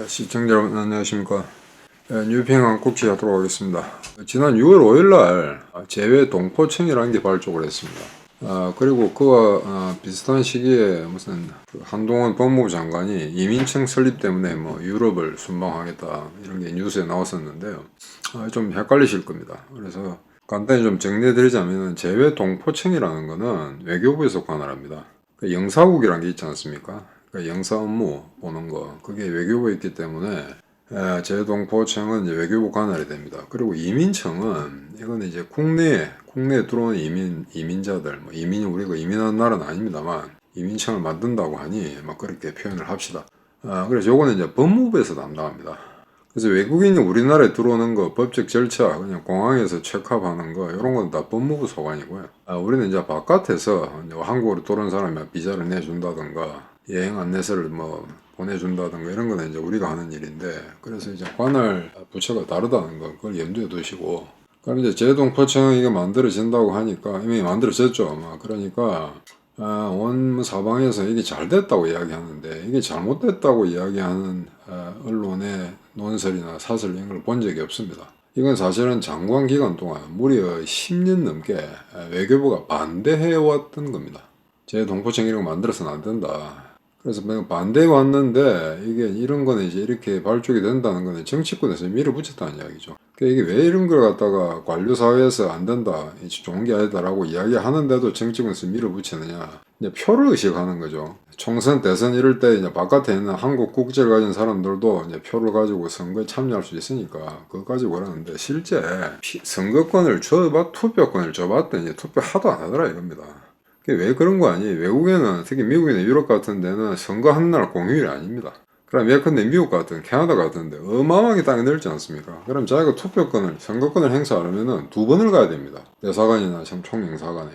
시청자 여러분 안녕하십니까. 뉴평안 국제하도록 하겠습니다. 지난 6월 5일날 제외 동포청이라는 게 발족을 했습니다. 그리고 그와 비슷한 시기에 무슨 한동훈 법무부 장관이 이민청 설립 때문에 뭐 유럽을 순방하겠다 이런 게 뉴스에 나왔었는데요. 좀 헷갈리실 겁니다. 그래서 간단히 좀 정리해 드리자면 제외 동포청이라는 거는 외교부에서 관할합니다. 영사국이라는 게 있지 않습니까? 영사 업무 보는 거 그게 외교부에 있기 때문에 제외동포청은 이제 외교부 관할이 됩니다. 그리고 이민청은 이거는 이제 국내에 들어온 이민자들 이민이 우리가 이민하는 나라는 아닙니다만 이민청을 만든다고 하니 막 그렇게 표현을 합시다. 그래서 요거는 이제 법무부에서 담당합니다. 그래서 외국인이 우리나라에 들어오는 거 법적 절차 그냥 공항에서 체크하는 거 이런 건 다 법무부 소관이고요. 우리는 이제 바깥에서 이제 한국으로 들어온 사람이 비자를 내준다든가 여행 안내서를 뭐 보내준다든가 이런 거는 이제 우리가 하는 일인데, 그래서 이제 관할 부처가 다르다는 거 그걸 염두에 두시고, 그럼 이제 제동포청이 이게 만들어진다고 하니까 이미 만들어졌죠 아마. 그러니까 온 사방에서 이게 잘 됐다고 이야기하는데 이게 잘못됐다고 이야기하는 언론의 논설이나 사설 이런 걸 본 적이 없습니다. 이건 사실은 장관 기간 동안 무려 10년 넘게 외교부가 반대해왔던 겁니다. 제동포청 이런 거 만들어서는 안 된다. 그래서 반대해 왔는데 이게 이런 거는 이제 이렇게 발족이 된다는 거는 정치권에서 밀어붙였다는 이야기죠. 그러니까 이게 왜 이런 걸 갖다가 관료 사회에서 안 된다, 좋은 게 아니다라고 이야기하는데도 정치권에서 밀어붙이느냐, 이제 표를 의식하는 거죠. 총선 대선 이럴 때 이제 바깥에 있는 한국 국적을 가진 사람들도 이제 표를 가지고 선거에 참여할 수 있으니까 그거 가지고 그러는데, 실제 선거권을 투표권을 줘봤더니 투표 하도 안 하더라 이겁니다. 왜 그런 거 아니에요? 외국에는, 특히 미국이나 유럽 같은 데는 선거 한 날 공휴일이 아닙니다. 그럼 예컨대 미국 같은, 캐나다 같은데 어마어마하게 땅이 넓지 않습니까? 그럼 자기가 선거권을 행사하려면은 2번을 가야 됩니다. 대사관이나 총영사관에.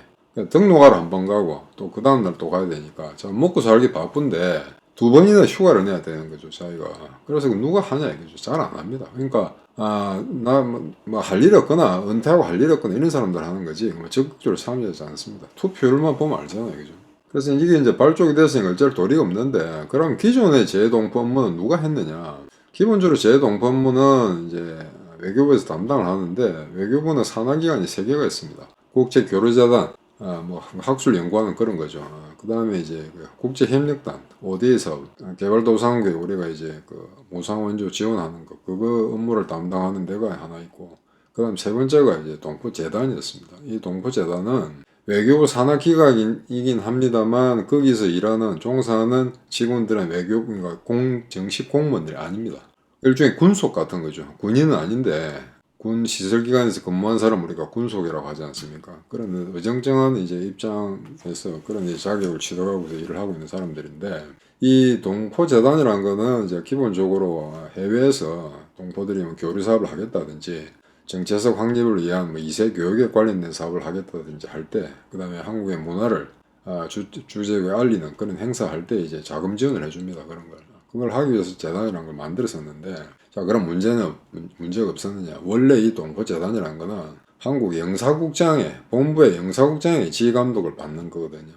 등록하러 한 번 가고 또 그 다음날 또 가야 되니까 먹고 살기 바쁜데 2번이나 휴가를 내야 되는 거죠, 자기가. 그래서 누가 하냐 이거죠. 잘 안 합니다. 그러니까 할 일이 없거나 은퇴하고 할 일이 없거나 이런 사람들 하는 거지 적극적으로 참여하지 않습니다. 투표율만 보면 알잖아요, 그죠? 그래서 이게 이제 발족이 됐으니까 어쩔 도리가 없는데, 그럼 기존의 제동포 업무는 누가 했느냐? 기본적으로 제동포 업무는 이제 외교부에서 담당을 하는데, 외교부는 산하기관이 3개가 있습니다. 국제교류재단, 학술 연구하는 그런 거죠. 그 다음에 이제 국제협력단, ODA 사업, 개발도상국에 우리가 이제 무상원조 지원하는 거, 그거 업무를 담당하는 데가 하나 있고, 그 다음 3번째가 이제 동포재단이었습니다. 이 동포재단은 외교부 산하기관이긴 합니다만, 거기서 일하는, 종사하는 직원들은 외교부가 정식 공무원들이 아닙니다. 일종의 군속 같은 거죠. 군인은 아닌데, 군 시설기관에서 근무한 사람 우리가 군속이라고 하지 않습니까? 그런 어정쩡한 이제 입장에서 그런 이제 자격을 취득하고서 일을 하고 있는 사람들인데, 이 동포재단이라는 거는 이제 기본적으로 해외에서 동포들이 교류 사업을 하겠다든지 정체적 확립을 위한 2세 교육에 관련된 사업을 하겠다든지 할 때, 그 다음에 한국의 문화를 주제에 알리는 그런 행사할 때 이제 자금 지원을 해줍니다. 그런 걸. 그걸 하기 위해서 재단이라는 걸 만들었었는데, 자, 그럼 문제가 없었느냐? 원래 이 동포재단이라는 거는 한국 본부의 영사국장의 지휘감독을 받는 거거든요.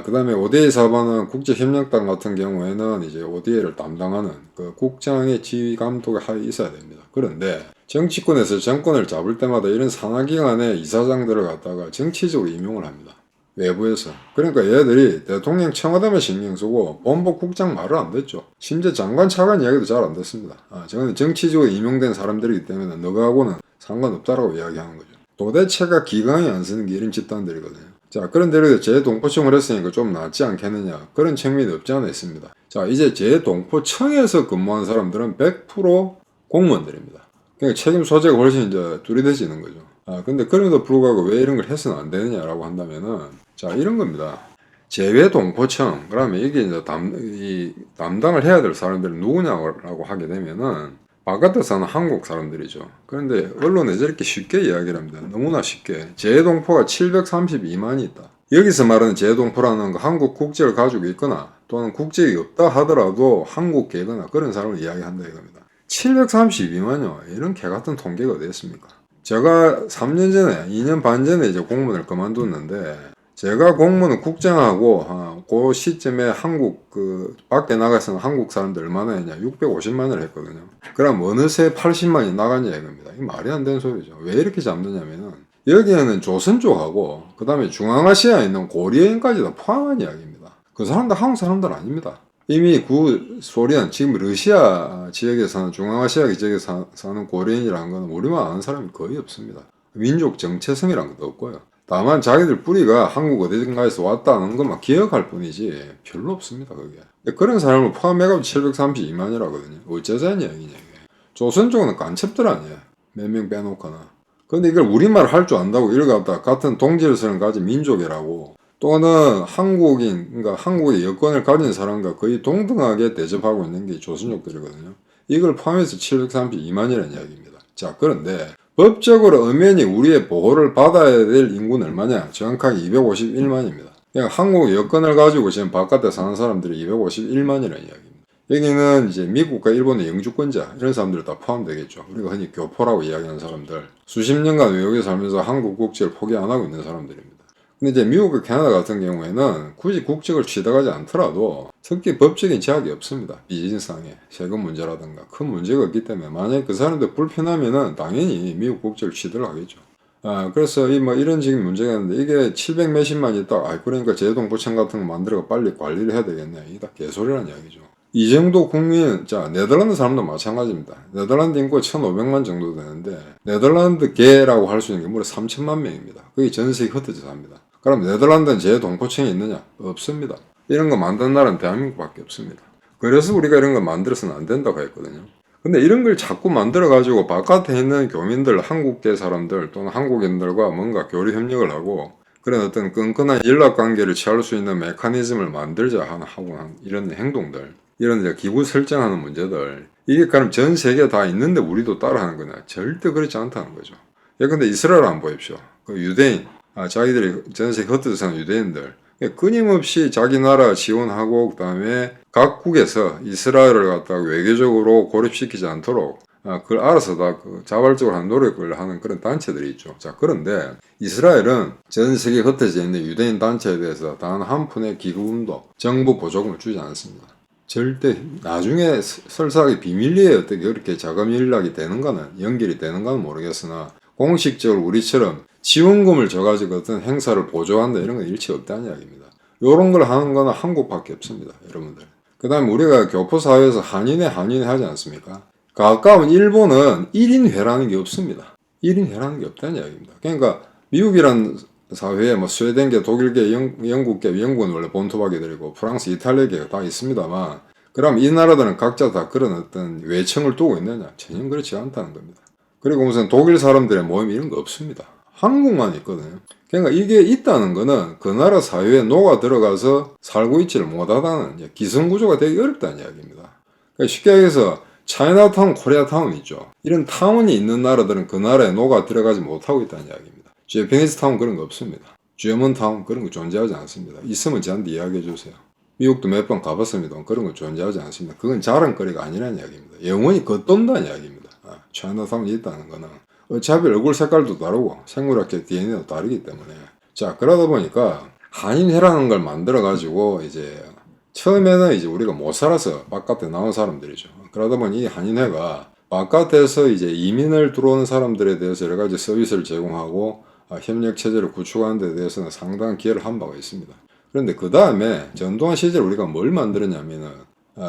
그 다음에 ODA 사업하는 국제협력단 같은 경우에는 이제 ODA를 담당하는 그 국장의 지휘감독의 하에 있어야 됩니다. 그런데 정치권에서 정권을 잡을 때마다 이런 산하기관의 이사장들을 갖다가 정치적으로 임용을 합니다. 외부에서. 그러니까 얘들이 대통령 청와대만 신경 쓰고 본부 국장 말을 안 듣죠. 심지어 장관 차관 이야기도 잘 안 듣습니다. 저는 정치적으로 임용된 사람들이기 때문에 너하고는 상관없다라고 이야기하는 거죠. 도대체가 기강이 안 쓰는 게 이런 집단들이거든요. 자, 그런데 제동포청을 했으니까 좀 낫지 않겠느냐, 그런 측면이 없지 않아 있습니다. 자, 이제 제동포청에서 근무한 사람들은 100% 공무원들입니다. 그러니까 책임 소재가 훨씬 이제 뚜렷해지는 거죠. 근데 그럼에도 불구하고 왜 이런 걸 해서는 안 되느냐라고 한다면은, 자, 이런 겁니다. 제외동포청, 그러면 이게 이제 담당을 해야 될 사람들은 누구냐라고 하게 되면은, 바깥에 사는 한국 사람들이죠. 그런데 언론에 저렇게 쉽게 이야기를 합니다. 너무나 쉽게. 제동포가 732만이 있다. 여기서 말하는 제동포라는 거 한국 국적을 가지고 있거나 또는 국적이 없다 하더라도 한국계거나 그런 사람을 이야기한다 이겁니다. 732만요. 이런 개같은 통계가 어디 있습니까? 제가 3년 전에, 2년 반 전에 이제 공무원을 그만뒀는데, 제가 공무원 국정하고 그 시점에 한국 밖에 나가서는 한국 사람들 얼마나 했냐 650만을 했거든요. 그럼 어느새 80만이 나갔냐 이겁니다. 이게 말이 안 되는 소리죠. 왜 이렇게 잡느냐면은 여기에는 조선 쪽하고 그 다음에 중앙아시아에 있는 고리아인까지 다 포함한 이야기입니다. 그 사람들 한국 사람들 아닙니다. 이미 소련 지금 러시아 지역에 사는 중앙아시아 지역에 사는 고리아인이라는 건 우리만 아는 사람이 거의 없습니다. 민족 정체성이라는 것도 없고요. 다만 자기들 뿌리가 한국 어디든가에서 왔다는 것만 기억할 뿐이지 별로 없습니다. 그게. 그런 사람을 포함해가지고 732만이라거든요. 어쩌자는 이야기냐 이게. 조선 쪽은 간첩들 아니에요. 몇 명 빼놓거나. 근데 이걸 우리말 할 줄 안다고 이걸 갖다 같은 동질성을 가진 민족이라고 또는 한국인, 그러니까 한국의 여권을 가진 사람과 거의 동등하게 대접하고 있는 게 조선족들이거든요. 이걸 포함해서 732만이라는 이야기입니다. 자, 그런데 법적으로 엄연히 우리의 보호를 받아야 될 인구는 얼마냐? 정확하게 251만입니다. 그러니까 한국 여권을 가지고 지금 바깥에 사는 사람들이 251만이라는 이야기입니다. 여기는 이제 미국과 일본의 영주권자 이런 사람들 다 포함되겠죠. 우리가 흔히 교포라고 이야기하는 사람들, 수십 년간 외국에 살면서 한국 국적을 포기 안 하고 있는 사람들입니다. 근데 이제 미국과 캐나다 같은 경우에는 굳이 국적을 취득하지 않더라도 특히 법적인 제약이 없습니다. 비즈니스상에 세금 문제라든가 큰 문제가 없기 때문에 만약에 그 사람들 불편하면은 당연히 미국 국적을 취득을 하겠죠. 그래서 이런 식의 문제가 있는데 이게 700 몇십만 있다. 그러니까 재동포청 같은 거 만들어 빨리 관리를 해야 되겠네. 이게 다 개소리라는 이야기죠. 이 정도 국민, 자, 네덜란드 사람도 마찬가지입니다. 네덜란드 인구가 1,500만 정도 되는데, 네덜란드 계라고 할 수 있는 게 무려 3천만 명입니다. 그게 전 세계 흩어져 삽니다. 그럼 네덜란드는 재동포청이 있느냐? 없습니다. 이런 거 만든 나라는 대한민국밖에 없습니다. 그래서 우리가 이런 거 만들어서는 안 된다고 했거든요. 근데 이런 걸 자꾸 만들어가지고 바깥에 있는 교민들, 한국계 사람들 또는 한국인들과 뭔가 교류 협력을 하고 그런 어떤 끈끈한 연락관계를 취할 수 있는 메커니즘을 만들자 하고 한 이런 행동들, 이런 이제 기구 설정하는 문제들, 이게 그럼 전 세계에 다 있는데 우리도 따라하는 거냐? 절대 그렇지 않다는 거죠. 근데 이스라엘 안 보십시오. 그 유대인, 자기들이 전 세계 흩어져 사는 유대인들, 끊임없이 자기 나라 지원하고 그다음에 각국에서 이스라엘을 갖다가 외교적으로 고립시키지 않도록 그걸 알아서 다 자발적으로 하는 노력을 하는 그런 단체들이 있죠. 자, 그런데 이스라엘은 전 세계에 흩어져 있는 유대인 단체에 대해서 단 한 푼의 기금도 정부 보조금을 주지 않습니다. 절대 나중에 설사하게 비밀리에 어떻게 그렇게 자금 연락이 되는가는 연결이 되는가는 모르겠으나 공식적으로 우리처럼 지원금을 줘가지고 어떤 행사를 보조한다 이런 건 일체 없다는 이야기입니다. 이런 걸 하는 거는 한국밖에 없습니다. 여러분들. 그 다음에 우리가 교포사회에서 한인회 하지 않습니까? 가까운 일본은 1인회라는 게 없습니다. 1인회라는 게 없다는 이야기입니다. 그러니까 미국이란 사회에 스웨덴계, 독일계, 영국계, 영국은 원래 본토박이들이고 프랑스, 이탈리아계가 다 있습니다만 그럼 이 나라들은 각자 다 그런 어떤 외청을 두고 있느냐? 전혀 그렇지 않다는 겁니다. 그리고 무슨 독일 사람들의 모임 이런 거 없습니다. 한국만 있거든요. 그러니까 이게 있다는 거는 그 나라 사회에 녹아 들어가서 살고 있지를 못하다는 기성구조가 되게 어렵다는 이야기입니다. 그러니까 쉽게 얘기해서 차이나타운, 코리아타운 있죠. 이런 타운이 있는 나라들은 그 나라에 녹아 들어가지 못하고 있다는 이야기입니다. 제페니스 타운 그런 거 없습니다. 주어먼 타운 그런 거 존재하지 않습니다. 있으면 저한테 이야기해 주세요. 미국도 몇 번 가봤습니다. 그런 거 존재하지 않습니다. 그건 자랑거리가 아니라는 이야기입니다. 영원히 겉돈다는 이야기입니다. 차이나타운이 있다는 거는 어차피 얼굴 색깔도 다르고 생물학적 DNA도 다르기 때문에 자 그러다 보니까 한인회라는 걸 만들어 가지고 이제 처음에는 이제 우리가 못 살아서 바깥에 나온 사람들이죠. 그러다 보니 이 한인회가 바깥에서 이제 이민을 들어오는 사람들에 대해서 여러 가지 서비스를 제공하고 협력 체제를 구축하는 데 대해서는 상당한 기여를 한 바가 있습니다. 그런데 그 다음에 전두환 시절 우리가 뭘 만들었냐면은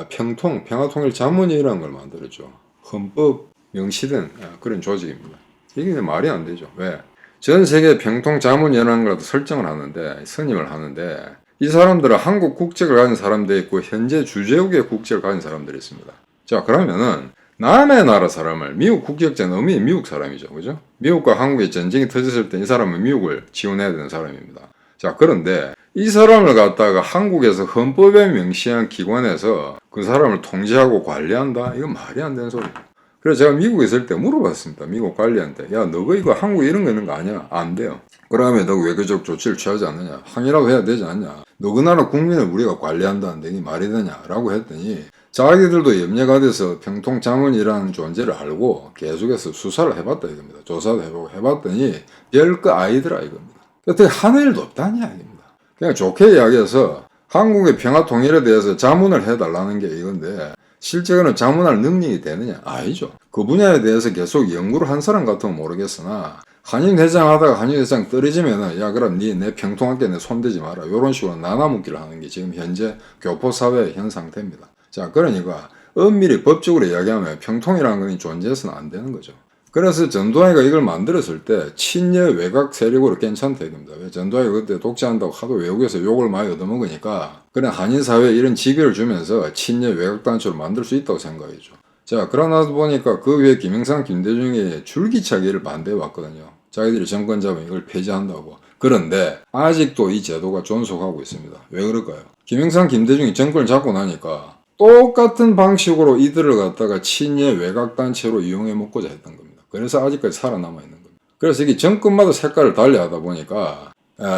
평화통일자문위라는 걸 만들었죠. 헌법 명시된 그런 조직입니다. 이게 말이 안 되죠. 왜? 전 세계 평통자문위라는 걸 설정을 하는데 선임을 하는데 이 사람들은 한국 국적을 가진 사람도 있고 현재 주재국의 국적을 가진 사람들이 있습니다. 자 그러면은 남의 나라 사람을 미국 국적자는 엄연히 미국 사람이죠. 그죠? 미국과 한국의 전쟁이 터졌을 때 이 사람은 미국을 지원해야 되는 사람입니다. 자 그런데 이 사람을 갖다가 한국에서 헌법에 명시한 기관에서 그 사람을 통제하고 관리한다? 이건 말이 안 되는 소리입니다. 그래서 제가 미국에 있을 때 물어봤습니다. 미국 관리한테. 야, 너가 이거 한국에 이런 거 있는 거 아니야? 안 돼요. 그러면 너 외교적 조치를 취하지 않느냐? 항의라도 해야 되지 않냐? 너 그 나라 국민을 우리가 관리한다는데 이게 말이 되냐? 라고 했더니 자기들도 염려가 돼서 평통자문이라는 존재를 알고 계속해서 수사를 해봤다 이겁니다. 조사도 해보고 해봤더니 별거 아니더라 이겁니다. 어떻게 하는 일도 없다는 이야기입니다. 그냥 좋게 이야기해서 한국의 평화 통일에 대해서 자문을 해달라는 게 이건데 실제로는 자문할 능력이 되느냐? 아니죠. 그 분야에 대해서 계속 연구를 한 사람 같으면 모르겠으나 한인회장 하다가 한인회장 떨어지면은 야 그럼 내 평통할게 내 손대지 마라 이런 식으로 나눠먹기를 하는 게 지금 현재 교포사회의 현 상태입니다. 자 그러니까 엄밀히 법적으로 이야기하면 평통이라는 것이 존재해서는 안 되는 거죠. 그래서 전두환이가 이걸 만들었을 때 친여 외곽 세력으로 괜찮다 이겁니다. 왜 전두환이가 그때 독재한다고 하도 외국에서 욕을 많이 얻어먹으니까 그냥 한인사회에 이런 지위를 주면서 친여 외곽 단체로 만들 수 있다고 생각했죠. 자 그러나 보니까 그 위에 김영삼 김대중이 줄기차게 이를 반대해 왔거든요. 자기들이 정권 잡으면 이걸 폐지한다고. 그런데 아직도 이 제도가 존속하고 있습니다. 왜 그럴까요? 김영삼 김대중이 정권을 잡고 나니까 똑같은 방식으로 이들을 갖다가 친여 외곽 단체로 이용해 먹고자 했던 겁니다. 그래서 아직까지 살아남아 있는 겁니다. 그래서 이게 정권마다 색깔을 달리 하다 보니까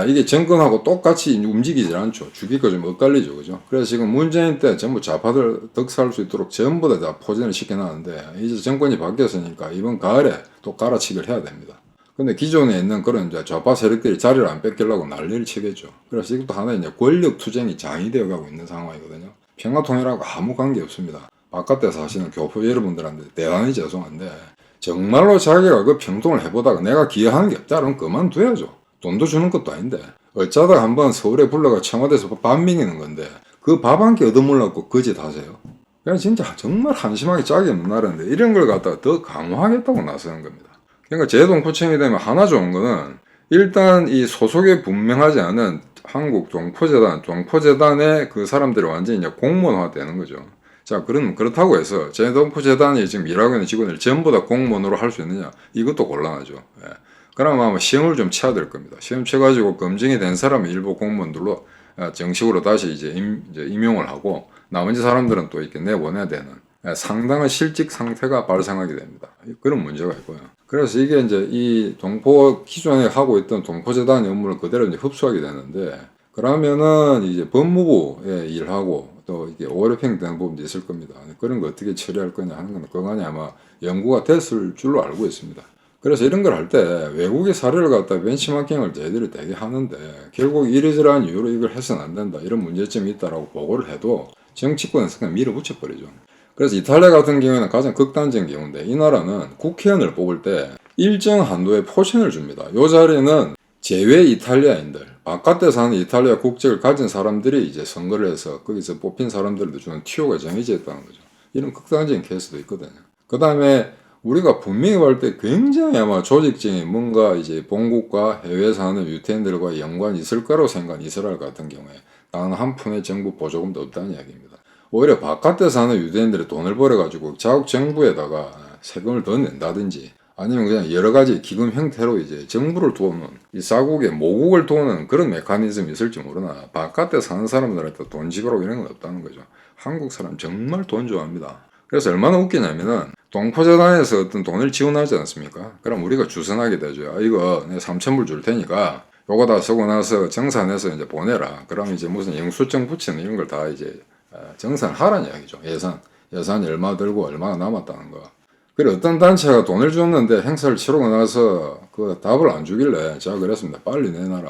이게 정권하고 똑같이 움직이질 않죠. 주기가 좀 엇갈리죠. 그죠? 그래서 지금 문재인 때 전부 좌파들 득사할 수 있도록 전부 다 포진을 시켜놨는데 이제 정권이 바뀌었으니까 이번 가을에 또 갈아치기를 해야 됩니다. 근데 기존에 있는 그런 이제 좌파 세력들이 자리를 안 뺏기려고 난리를 치겠죠. 그래서 이것도 하나의 이제 권력 투쟁이 장이 되어 가고 있는 상황이거든요. 평화통일하고 아무 관계 없습니다. 바깥에 사시는 교포 여러분들한테 대단히 죄송한데 정말로 자기가 그 평통을 해보다가 내가 기여하는 게 없다 그러면 그만둬야죠. 돈도 주는 것도 아닌데 어쩌다 한번 서울에 불러가 청와대에서 밥 먹이는 건데 그 밥 한 끼 얻어물라고 거짓 하세요. 그냥 진짜 정말 한심하게 짝이 없는 나라인데 이런 걸 갖다가 더 강화하겠다고 나서는 겁니다. 그러니까 재동포청이 되면 하나 좋은 거는 일단 이 소속에 분명하지 않은 한국 동포재단의 그 사람들이 완전히 이제 공무원화 되는 거죠. 자, 그렇다고 해서 재동포재단이 지금 일하고 있는 직원을 전부 다 공무원으로 할 수 있느냐? 이것도 곤란하죠. 예. 그럼 아마 시험을 좀 쳐야 될 겁니다. 시험 쳐가지고 검증이 된 사람은 일부 공무원들로 정식으로 다시 이제 임용을 하고 나머지 사람들은 또 이렇게 내보내야 되는 상당한 실직 상태가 발생하게 됩니다. 그런 문제가 있고요. 그래서 이게 이제 이 기존에 하고 있던 동포재단의 업무를 그대로 이제 흡수하게 되는데 그러면은 이제 법무부에 일하고 또 이게 오래평 되는 부분도 있을 겁니다. 그런 거 어떻게 처리할 거냐 하는 건 그간에 아마 연구가 됐을 줄로 알고 있습니다. 그래서 이런 걸 할 때 외국의 사례를 갖다 벤치마킹을 저희들이 되게 하는데 결국 이러저러한 이유로 이걸 해서는 안 된다 이런 문제점이 있다라고 보고를 해도 정치권에서 그냥 밀어붙여버리죠. 그래서 이탈리아 같은 경우에는 가장 극단적인 경우인데 이 나라는 국회의원을 뽑을 때 일정 한도의 포션을 줍니다. 이 자리는 제외 이탈리아인들, 바깥에 사는 이탈리아 국적을 가진 사람들이 이제 선거를 해서 거기서 뽑힌 사람들도 주는 티오가 정해져 있다는 거죠. 이런 극단적인 케이스도 있거든요. 그 다음에 우리가 분명히 볼 때 굉장히 아마 조직적인 뭔가 이제 본국과 해외에 사는 유태인들과 연관이 있을 거라고 생각한 이스라엘 같은 경우에 단 한 푼의 정부 보조금도 없다는 이야기입니다. 오히려 바깥에 사는 유대인들이 돈을 벌어가지고 자국 정부에다가 세금을 더 낸다든지 아니면 그냥 여러 가지 기금 형태로 이제 정부를 도우는 이 사국의 모국을 도우는 그런 메커니즘이 있을지 모르나 바깥에 사는 사람들한테 돈 지불하고 이런 건 없다는 거죠. 한국 사람 정말 돈 좋아합니다. 그래서 얼마나 웃기냐면은 동포재단에서 어떤 돈을 지원하지 않습니까? 그럼 우리가 주선하게 되죠. 이거 내가 3,000불 줄 테니까 요거 다 쓰고 나서 정산해서 이제 보내라. 그럼 이제 무슨 영수증 붙이는 이런 걸 다 이제 정산하라는 이야기죠. 예산이 얼마 들고 얼마나 남았다는 거. 그래 어떤 단체가 돈을 줬는데 행사를 치르고 나서 그 답을 안 주길래 제가 그랬습니다. 빨리 내놔라.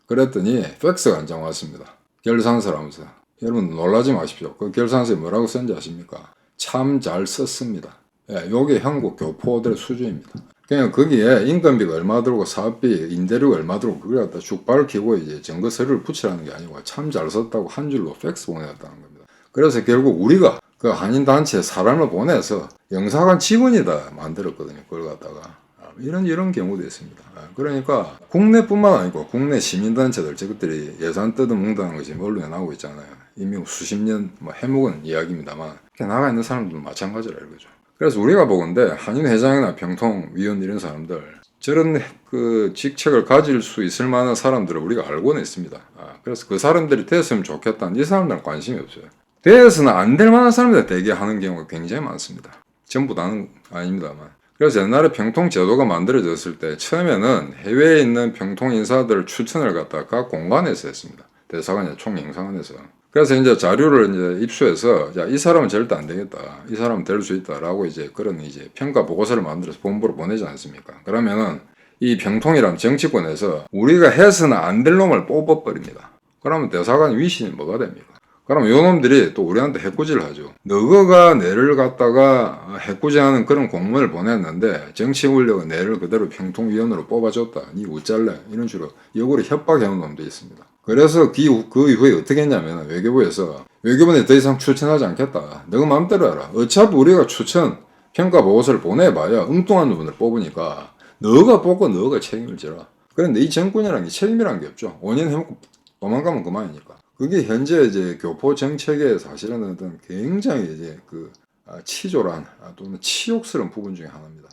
그랬더니 팩스가 한 장 왔습니다. 결산서라면서. 여러분 놀라지 마십시오. 그 결산서에 뭐라고 썼는지 아십니까? 참 잘 썼습니다. 예, 요게 한국 교포들의 수준입니다. 그냥 거기에 인건비가 얼마 들고 사업비, 임대료가 얼마 들고 그걸 갖다 쭉 밝히고 이제 증거 서류를 붙이라는 게 아니고 참 잘 썼다고 한 줄로 팩스 보내왔다는 겁니다. 그래서 결국 우리가 그 한인단체에 사람을 보내서 영사관 직원이다 만들었거든요. 그걸 갖다가. 이런 경우도 있습니다. 그러니까 국내뿐만 아니고 국내 시민단체들 저것들이 예산 뜯어먹는다는 것이 언론에 나오고 있잖아요. 이미 수십 년 해묵은 이야기입니다만 나가 있는 사람들도 마찬가지라 이거죠. 그래서 우리가 보건대 한인회장이나 평통위원 이런 사람들 저런 그 직책을 가질 수 있을 만한 사람들을 우리가 알고는 있습니다. 그래서 그 사람들이 됐으면 좋겠다는 이 사람들은 관심이 없어요. 되어서는 안 될 만한 사람들 되게 하는 경우가 굉장히 많습니다. 전부 다는 아닙니다만. 그래서 옛날에 평통 제도가 만들어졌을 때 처음에는 해외에 있는 평통 인사들 추천을 갖다가 각 공간에서 했습니다. 대사관이나 총영사관에서. 그래서 이제 자료를 이제 입수해서 야, 이 사람은 절대 안 되겠다. 이 사람은 될 수 있다라고 이제 그런 이제 평가 보고서를 만들어서 본부로 보내지 않습니까? 그러면은 이 평통이란 정치권에서 우리가 해서는 안 될 놈을 뽑아버립니다. 그러면 대사관 위신이 뭐가 됩니까? 그럼 요 놈들이 또 우리한테 해코지를 하죠. 너가 내를 갖다가 해코지하는 그런 공문을 보냈는데 정치 권력은 내를 그대로 평통위원으로 뽑아줬다. 니 우짤래? 이런 식으로 역으로 협박해온 놈도 있습니다. 그래서 그 이후에 어떻게 했냐면 외교부에서 외교부에 더 이상 추천하지 않겠다. 너가 마음대로 해라. 어차피 우리가 추천 평가 보고서를 보내봐야 엉뚱한 놈을 뽑으니까 너가 뽑고 너가 책임을 져라. 그런데 이 정권이라는 게 책임이라는 게 없죠. 5년 해먹고 도망가면 그만이니까. 그게 현재 이제 교포 정책의 사실은 어떤 굉장히 이제 치졸한 또는 치욕스러운 부분 중에 하나입니다.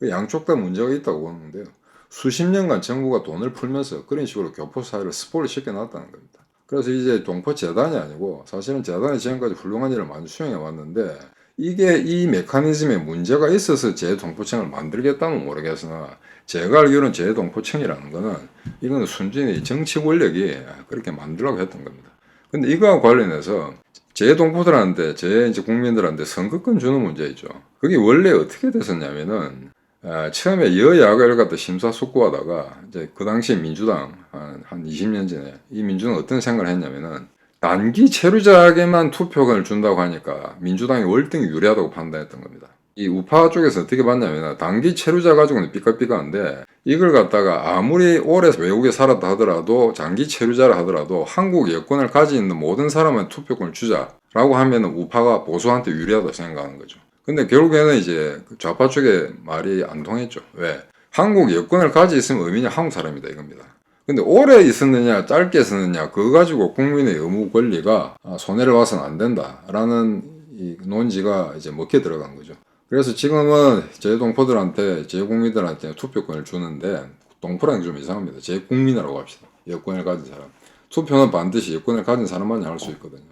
양쪽 다 문제가 있다고 보는데요. 수십 년간 정부가 돈을 풀면서 그런 식으로 교포 사회를 스포를 시켜놨다는 겁니다. 그래서 이제 동포 재단이 아니고 사실은 재단이 지금까지 훌륭한 일을 많이 수행해 왔는데 이게 이 메커니즘에 문제가 있어서 재동포청을 만들겠다면 모르겠으나 제가 알기로는 재동포청이라는 거는 이거는 순전히 정치 권력이 그렇게 만들라고 했던 겁니다. 근데 이거와 관련해서 재동포들한테 이제 국민들한테 선거권 주는 문제이죠. 그게 원래 어떻게 됐었냐면은 처음에 여야를 갖다 심사숙고하다가 이제 그 당시 민주당 한 20년 전에 이 민주당은 어떤 생각을 했냐면은 단기 체류자에게만 투표권을 준다고 하니까 민주당이 월등히 유리하다고 판단했던 겁니다. 이 우파 쪽에서 어떻게 봤냐면 단기 체류자 가지고는 삐까삐까한데 이걸 갖다가 아무리 오래 외국에 살았다 하더라도 장기 체류자라 하더라도 한국 여권을 가지고 있는 모든 사람한테 투표권을 주자라고 하면 우파가 보수한테 유리하다고 생각하는 거죠. 근데 결국에는 이제 좌파 쪽의 말이 안 통했죠. 왜? 한국 여권을 가지고 있으면 의미는 한국 사람이다 이겁니다. 근데 오래 있었느냐 짧게 있었느냐 그거 가지고 국민의 의무 권리가 손해를 봐서는 안 된다라는 이 논지가 이제 먹혀 들어간 거죠. 그래서 지금은 재동포들한테 재국민들한테 투표권을 주는데 동포라는 게 좀 이상합니다. 재국민이라고 합시다. 여권을 가진 사람. 투표는 반드시 여권을 가진 사람만이 할 수 있거든요.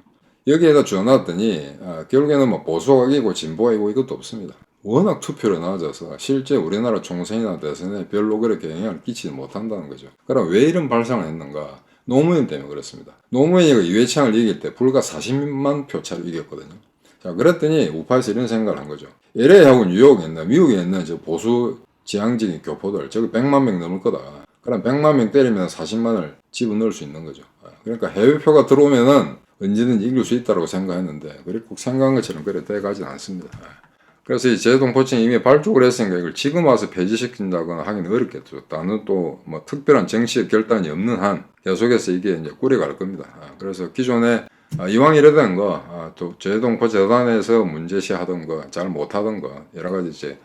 여기에다 주어놨더니 결국에는 뭐 보수가 이고 진보가 이고 이것도 없습니다. 워낙 투표를 낮아서 실제 우리나라 총선이나 대선에 별로 그렇게 영향을 끼치지 못한다는 거죠. 그럼 왜 이런 발상을 했는가? 노무현 때문에 그렇습니다. 노무현이 이회창을 이길 때 불과 40만 표 차로 이겼거든요. 자, 그랬더니 우파에서 이런 생각을 한 거죠. LA하고 뉴욕에 있는 미국에 있는 저 보수 지향적인 교포들 저기 100만 명 넘을 거다. 그럼 100만 명 때리면 40만을 집어넣을 수 있는 거죠. 그러니까 해외표가 들어오면은 언제든지 이길 수 있다고 생각했는데 그렇게 꼭 생각한 것처럼 그래 돼가지는 않습니다. 그래서 이 재동포청이 이미 발족을 했으니까 이걸 지금 와서 폐지시킨다거나 하기는 어렵겠죠. 나는 또 뭐 특별한 정치적 결단이 없는 한 계속해서 이게 이제 꾸려갈 겁니다. 그래서 기존에 이왕 이러던 거, 또 재동포 재단에서 문제시하던 거, 잘 못하던 거, 여러 가지 이제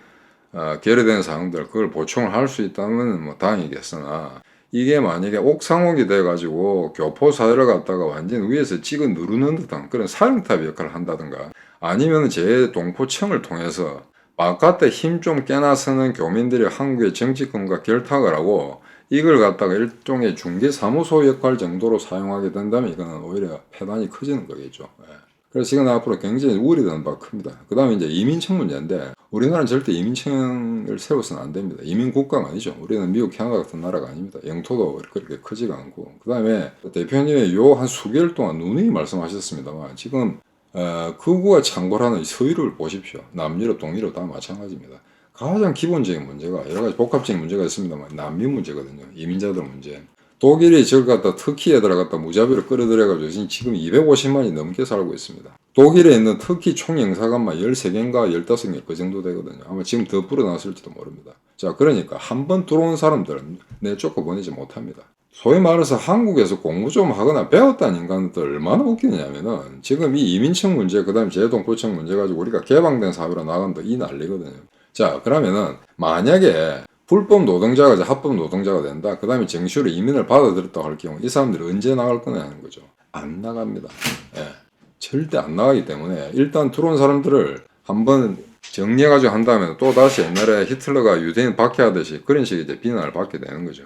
결여된 사항들 그걸 보충을 할 수 있다면 뭐 다행이겠으나 이게 만약에 옥상옥이 돼가지고 교포 사회를 갖다가 완전 위에서 찍어 누르는 듯한 그런 사령탑 역할을 한다든가 아니면 재동포청을 통해서 바깥에 힘 좀 깨나서는 교민들이 한국의 정치권과 결탁을 하고 이걸 갖다가 일종의 중개사무소 역할 정도로 사용하게 된다면 이거는 오히려 폐단이 커지는 거겠죠. 그래서 이건 앞으로 굉장히 우려되는 바가 큽니다. 그 다음에 이제 이민청 문제인데 우리나라는 절대 이민청을 세워서는 안 됩니다. 이민국가가 아니죠. 우리는 미국, 캐나다 같은 나라가 아닙니다. 영토도 그렇게 크지가 않고. 그 다음에 대표님이 요 한 수개월 동안 누누이 말씀하셨습니다만 지금 극우가 창궐하는 서유럽을 보십시오. 남유럽, 동유럽 다 마찬가지입니다. 가장 기본적인 문제가 여러 가지 복합적인 문제가 있습니다만 난민 문제거든요. 이민자들 문제. 독일이 저걸 갖다 터키에 들어갔다 무자비로 끌어들여가지고 지금 250만이 넘게 살고 있습니다. 독일에 있는 터키 총영사관만 13개인가 15개 그 정도 되거든요. 아마 지금 더 불어났을지도 모릅니다. 자, 그러니까 한 번 들어온 사람들은 내쫓고 보내지 못합니다. 소위 말해서 한국에서 공부 좀 하거나 배웠다는 인간들 얼마나 웃기냐면은 지금 이 이민청 문제 그 다음에 재동포청 문제 가지고 우리가 개방된 사회로 나간다 이 난리거든요. 자, 그러면은 만약에 불법 노동자가 이제 합법 노동자가 된다. 그 다음에 정시로 이민을 받아들였다고 할 경우 이 사람들이 언제 나갈 거냐는 거죠. 안 나갑니다. 절대 안 나가기 때문에 일단 들어온 사람들을 한번 정리해가지고 한다면 또 다시 옛날에 히틀러가 유대인 박해하듯이 그런 식의 이제 비난을 받게 되는 거죠.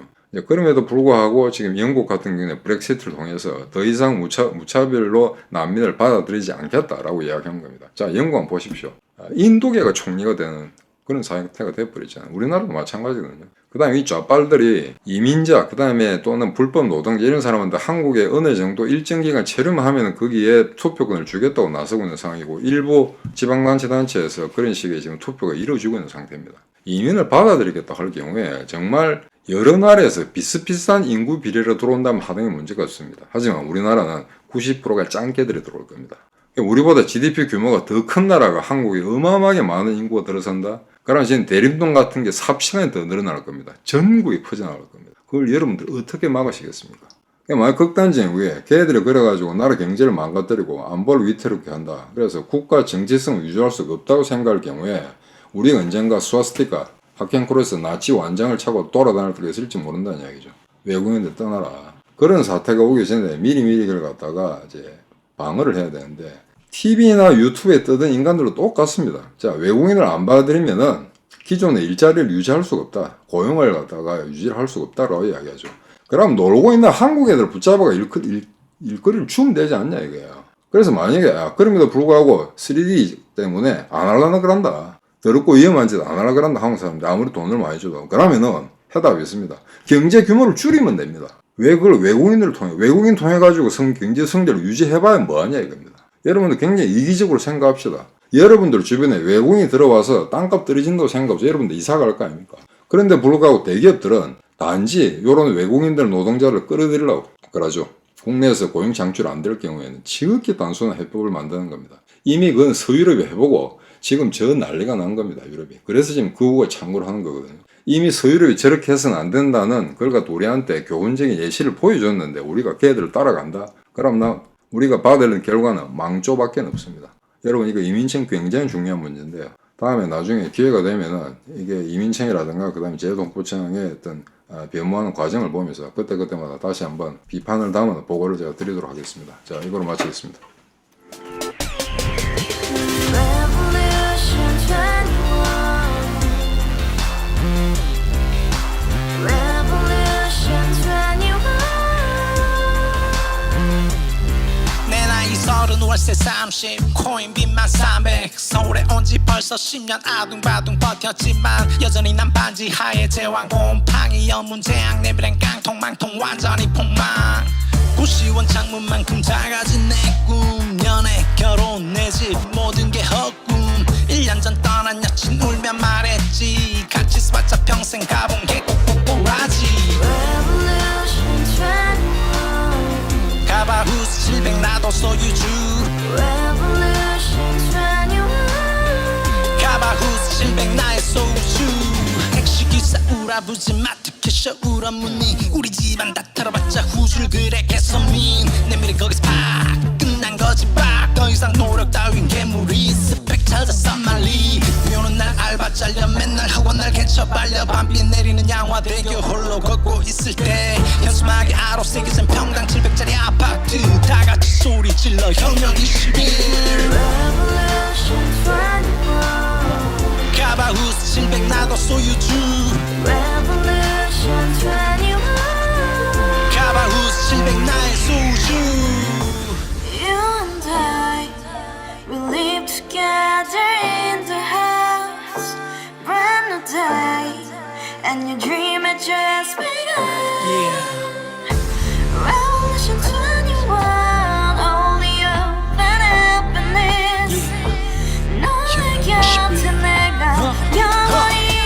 그럼에도 불구하고 지금 영국 같은 경우에 브렉시트를 통해서 더 이상 무차별로 난민을 받아들이지 않겠다라고 이야기한 겁니다. 자, 영국 한번 보십시오. 인도계가 총리가 되는 그런 상태가 돼버리잖아요. 우리나라도 마찬가지거든요. 그 다음에 이 좌빨들이 이민자, 그 다음에 또는 불법 노동자 이런 사람한테 한국에 어느 정도 일정 기간 체류하면 거기에 투표권을 주겠다고 나서고 있는 상황이고 일부 지방단체에서 그런 식의 지금 투표가 이루어지고 있는 상태입니다. 이민을 받아들이겠다 할 경우에 정말 여러 나라에서 비슷비슷한 인구 비례로 들어온다면 하등의 문제가 없습니다. 하지만 우리나라는 90%가 짱깨들이 들어올 겁니다. 우리보다 GDP 규모가 더 큰 나라가 한국에 어마어마하게 많은 인구가 들어선다? 그러면 지금 대림동 같은 게 삽시간에 더 늘어날 겁니다. 전국에 퍼져나갈 겁니다. 그걸 여러분들 어떻게 막으시겠습니까? 만약 극단적인 게 걔들이 그래가지고 나라 경제를 망가뜨리고 안보를 위태롭게 한다. 그래서 국가 정체성을 유지할 수가 없다고 생각할 경우에 우리가 언젠가 스와스티카, 하켄크로스 나치 완장을 차고 돌아다닐 때가 있을지 모른다는 이야기죠. 외국인들 떠나라. 그런 사태가 오기 전에 미리미리 그걸 갖다가 이제 방어를 해야 되는데 TV나 유튜브에 뜨던 인간들도 똑같습니다. 자, 외국인을 안 받아들이면은 기존의 일자리를 유지할 수가 없다. 고용을 갖다가 유지를 할 수가 없다라고 이야기하죠. 그럼 놀고 있는 한국 애들 붙잡아가 일거리를 주면 되지 않냐 이거야. 그래서 만약에 그럼에도 불구하고 3D 때문에 안 하려나 그런다. 더럽고 위험한 짓 안 하려나 그런다. 한국 사람들 아무리 돈을 많이 줘도. 그러면은 해답이 있습니다. 경제 규모를 줄이면 됩니다. 왜 그걸 외국인을 통해 외국인 통해 가지고 경제 성장을 유지해봐야 뭐하냐 이겁니다. 여러분들 굉장히 이기적으로 생각합시다. 여러분들 주변에 외국인이 들어와서 땅값 떨어진다고 생각하면서 여러분들 이사 갈 거 아닙니까? 그런데 불구하고 대기업들은 단지 이런 외국인들 노동자를 끌어들이려고 그러죠. 국내에서 고용 창출 안 될 경우에는 지극히 단순한 해법을 만드는 겁니다. 이미 그건 서유럽이 해보고 지금 저 난리가 난 겁니다. 유럽이. 그래서 지금 그 후가 창구를 하는 거거든요. 이미 서유럽이 저렇게 해서는 안 된다는 그걸 우리한테 교훈적인 예시를 보여줬는데 우리가 걔들을 따라간다? 그럼 우리가 받을 결과는 망조밖에 없습니다. 여러분 이거 이민청 굉장히 중요한 문제인데요. 다음에 나중에 기회가 되면은 이게 이민청이라든가 그다음에 재외동포청의 어떤 변모하는 과정을 보면서 그때마다 다시 한번 비판을 담은 보고를 제가 드리도록 하겠습니다. 자, 이거로 마치겠습니다. 월세 30 코인빚만 300 서울에 온지 벌써 10년 아둥바둥 버텼지만 여전히 난 반지 하에 제왕 곰팡이 연문제약 내비랭 깡통망통 완전히 폭망 90원 창문만큼 작아진 내 꿈 연애 결혼 내 집 모든 게 헛꿈 1년 전 떠난 여친 울며 말했지 같이 써봤자 평생 가본 게 꼭꼭꼭라지 가바후스 700 나도 소유주 가바후스 700 나의 소유주 택시기사 우라부지 마트캐셔 울어무니 우리 집안 다 털어봤자 후줄 그래 개선민 내 미래 거기서 팍 끝난 거지 팍 더 이상 노력 따윈 괴물이 스펙 찾아 싼말리 비오는 날 알바 잘려 맨날 학원 날 개쳐 발려 밤비 내리는 양화대교 홀로 걷고 있을 때 현수막에 아로 새겨진 평당 700짜리 아파트 다같이 소리 질러 혁명 21 가바후스 700 나도 소유주 가바후스 700 나의 소유주 Together in the house, brand new day, and your dream had just begun. Revolution 21, only hope and happiness. 너의 곁에 내가 영원히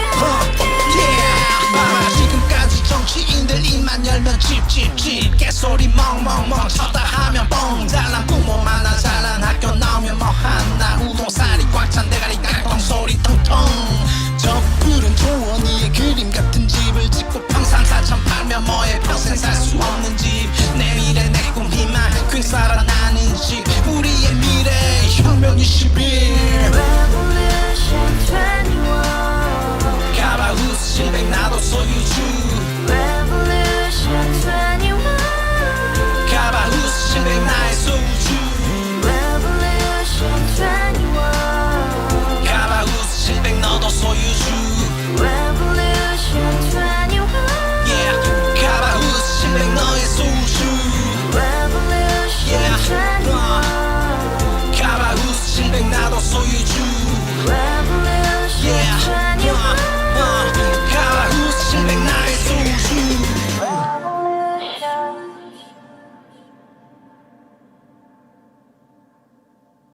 지금까지 정치인들 입만 열면 찝찝찝 개소리 멍멍멍 쳤다 하면 뻥 잘난 부모 만나 잘난 학교 나오면 뭐하나 우동살이 꽉 찬 대가리 깡통 소리 통통 저 푸른 조원이의 그림 같은 집을 짓고 평상 4천 팔면 뭐해 평생 살 수 없는 집 내 미래 내 꿈 희망 퀸 살아나는 집 우리의 미래 혁명 21 Revolution 21. 가바후스 700 나도 소유주 Revolution 21. 가바후스 700 나의 소유주 Revolution 21. 가바후스 700 너도 소유주 Revolution 21. Yeah 가바후스 700 너의 소유주 Revolution Yeah 21. 가바후스 700 나도 소유주